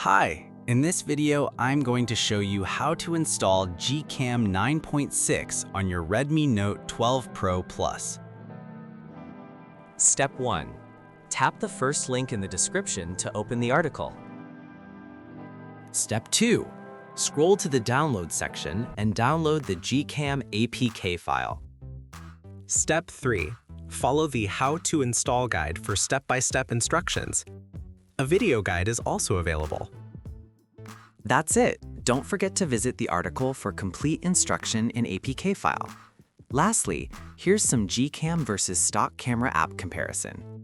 Hi, in this video, I'm going to show you how to install GCam 9.6 on your Redmi Note 12 Pro Plus. Step 1. Tap the first link in the description to open the article. Step 2. Scroll to the download section and download the GCam APK file. Step 3. Follow the How to Install guide for step-by-step instructions. A video guide is also available. That's it. Don't forget to visit the article for complete instruction in APK file. Lastly, here's some GCam versus stock camera app comparison.